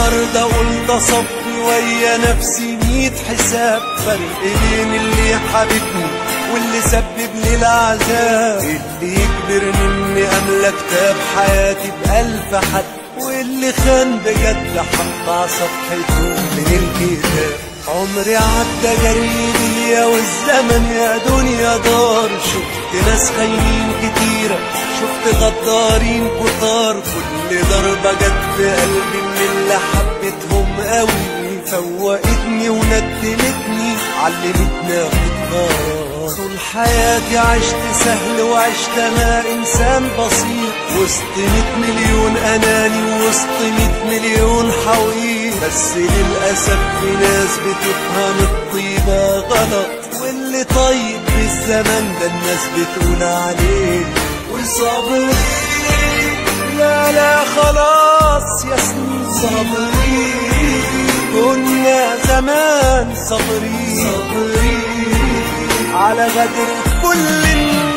النهارده قلت اصفي ويا نفسي 100 حساب. فرق بين اللي حبيبني واللي سببني العذاب، اللي يجبرني اني املى كتاب حياتي ب1000 حد، واللي خان بجد حطع صفحته من الكتاب. عمري عدى جري بيا والزمن يا دنيا دار، شفت ناس خاينين كتيرة، شفت غدارين كتار، كل ضربة جت في قلبي من اللي حبيتهم قوي، فوقتني وندمتني علمتني اخد قرار. طول حياتي عشت سهل وعشت انا انسان بسيط، وسط 100 مليون اناني ووسط 100 مليون حويط، بس للاسف في ناس بتفهم الطيبة غلط، واللي طيب بالزمن ده الناس بتقول عليه وصابرين. لا لا خلاص يا سنين صابرين، كنا زمان صابرين على غدر كل الناس.